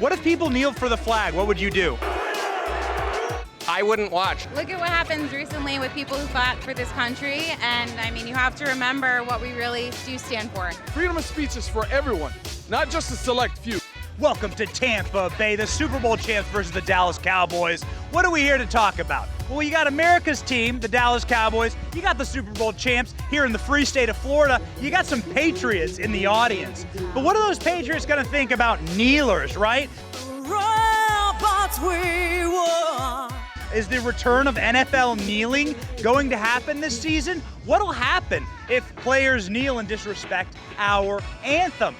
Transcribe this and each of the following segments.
What if people kneeled for the flag? What would you do? I wouldn't watch. Look at what happens recently with people who fought for this country, and I mean, you have to remember what we really do stand for. Freedom of speech is for everyone, not just a select few. Welcome to Tampa Bay, the Super Bowl champs versus the Dallas Cowboys. What are we here to talk about? Well, you got America's team, the Dallas Cowboys. You got the Super Bowl champs here in the free state of Florida. You got some Patriots in the audience. But what are those Patriots going to think about kneelers, right? Is the return of NFL kneeling going to happen this season? What'll happen if players kneel and disrespect our anthem?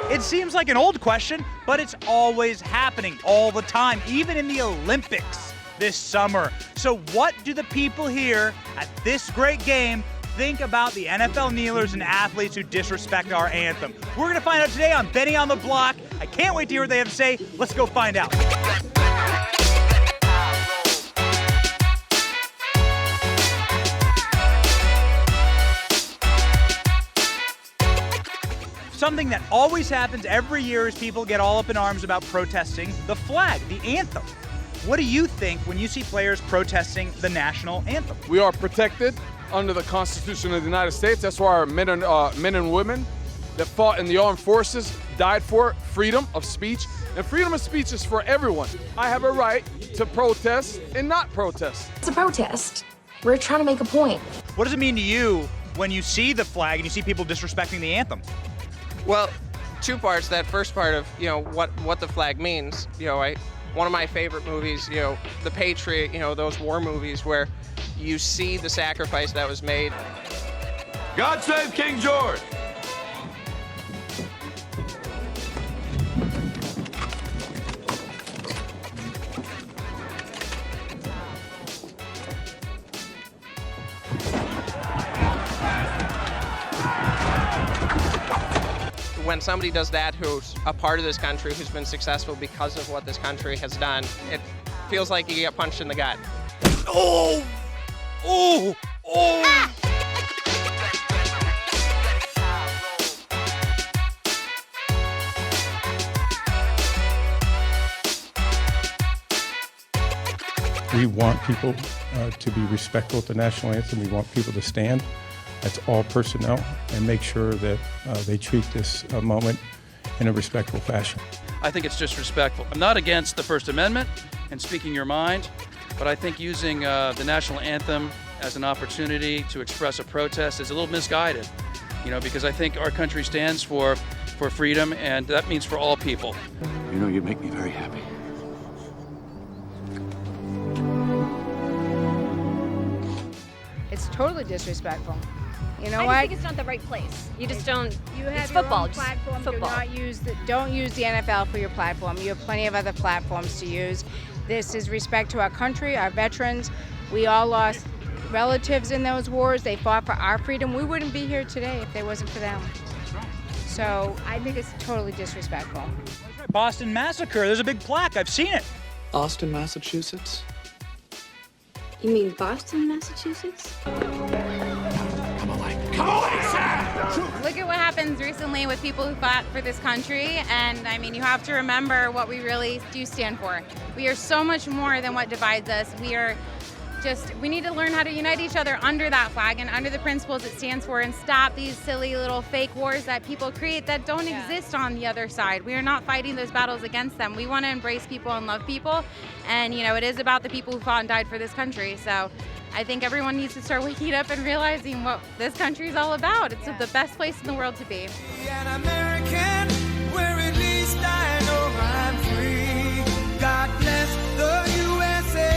It seems like an old question, but it's always happening all the time, even in the Olympics this summer. So what do the people here at this great game think about the NFL kneelers and athletes who disrespect our anthem? We're going to find out today on Benny on the Block. I can't wait to hear what they have to say. Let's go find out. Something that always happens every year is people get all up in arms about protesting the flag, the anthem. What do you think when you see players protesting the national anthem? We are protected under the Constitution of the United States. That's why our men and women that fought in the armed forces died for freedom of speech. And freedom of speech is for everyone. I have a right to protest and not protest. It's a protest. We're trying to make a point. What does it mean to you when you see the flag and you see people disrespecting the anthem? Well, two parts. That first part of, what the flag means. One of my favorite movies, The Patriot, those war movies where you see the sacrifice that was made. God save King George! When somebody does that who's a part of this country, who's been successful because of what this country has done, it feels like you get punched in the gut. Oh! Oh! Oh! We want people to be respectful at the national anthem. We want people to stand. That's all personnel, and make sure that they treat this moment in a respectful fashion. I think it's disrespectful. I'm not against the First Amendment and speaking your mind, but I think using the national anthem as an opportunity to express a protest is a little misguided, because I think our country stands for freedom, and that means for all people. You make me very happy. It's totally disrespectful. You know I what? just think it's not the right place. You just don't. You have it's your football. own platform. Football. Don't use the NFL for your platform. You have plenty of other platforms to use. This is respect to our country, our veterans. We all lost relatives in those wars. They fought for our freedom. We wouldn't be here today if it wasn't for them. So I think it's totally disrespectful. That's right. Boston Massacre. There's a big plaque. I've seen it. Austin, Massachusetts. You mean Boston, Massachusetts? Look at what happens recently with people who fought for this country, and I mean, you have to remember what we really do stand for. We are so much more than what divides us. We need to learn how to unite each other under that flag and under the principles it stands for, and stop these silly little fake wars that people create that don't exist on the other side. We are not fighting those battles against them. We want to embrace people and love people, and it is about the people who fought and died for this country. So I think everyone needs to start waking up and realizing what this country is all about. It's the best place in the world to be. An American, where at least I know I'm free. God bless the USA.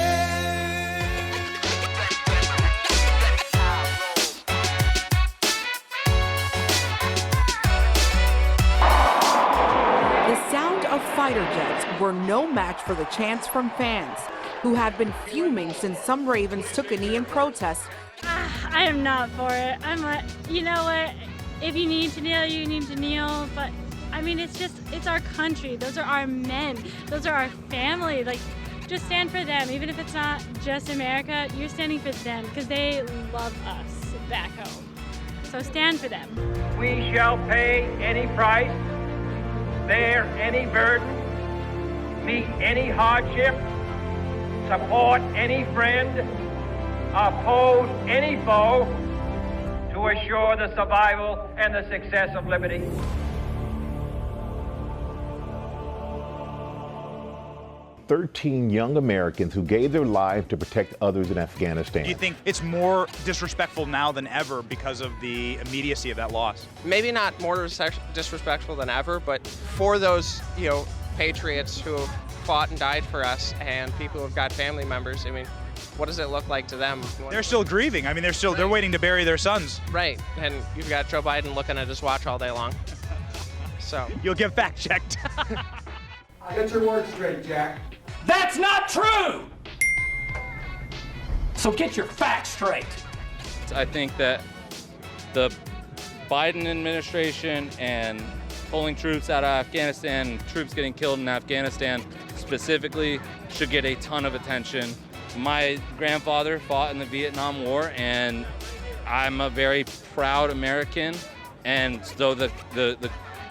The sound of fighter jets were no match for the chants from fans, who have been fuming since some Ravens took a knee in protest. I am not for it. I'm like, you know what? If you need to kneel, you need to kneel. But I mean, it's our country. Those are our men. Those are our family. Like, just stand for them. Even if it's not just America, you're standing for them because they love us back home. So stand for them. We shall pay any price, bear any burden, meet any hardship, support any friend, oppose any foe to assure the survival and the success of liberty. "13 young Americans who gave their lives to protect others in Afghanistan." Do you think it's more disrespectful now than ever because of the immediacy of that loss? Maybe not more disrespectful than ever, but for those, patriots who have fought and died for us and people who've got family members, I mean, what does it look like to them? They're still grieving. I mean, they're waiting to bury their sons. Right, and you've got Joe Biden looking at his watch all day long. So you'll get fact checked. Get your words straight, Jack. That's not true! So get your facts straight. I think that the Biden administration and pulling troops out of Afghanistan, troops getting killed in Afghanistan specifically, should get a ton of attention. My grandfather fought in the Vietnam War, and I'm a very proud American. And so the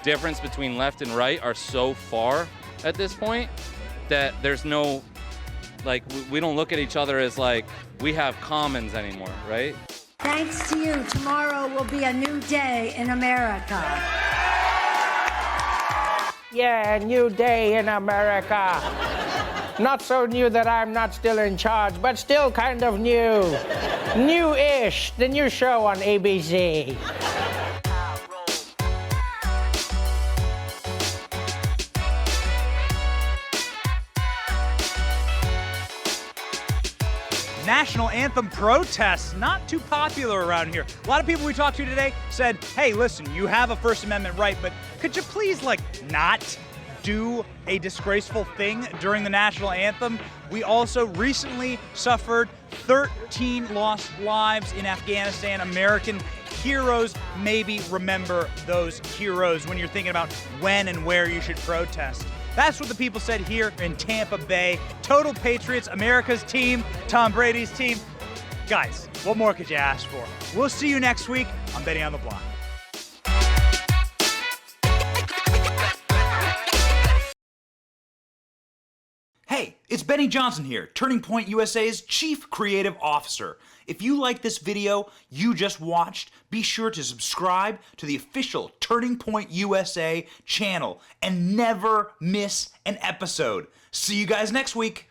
difference between left and right are so far at this point that there's no, we don't look at each other as we have commons anymore, right? Thanks to you, tomorrow will be a new day in America. Yeah, a new day in America. Not so new that I'm not still in charge, but still kind of new. New-ish, the new show on ABC. National anthem protests, not too popular around here. A lot of people we talked to today said, hey, listen, you have a First Amendment right, but could you please, not do a disgraceful thing during the national anthem? We also recently suffered 13 lost lives in Afghanistan. American heroes. Maybe remember those heroes when you're thinking about when and where you should protest. That's what the people said here in Tampa Bay. Total Patriots, America's team, Tom Brady's team. Guys, what more could you ask for? We'll see you next week on Betting on the Block. Hey, it's Benny Johnson here, Turning Point USA's Chief Creative Officer. If you like this video you just watched, be sure to subscribe to the official Turning Point USA channel and never miss an episode. See you guys next week.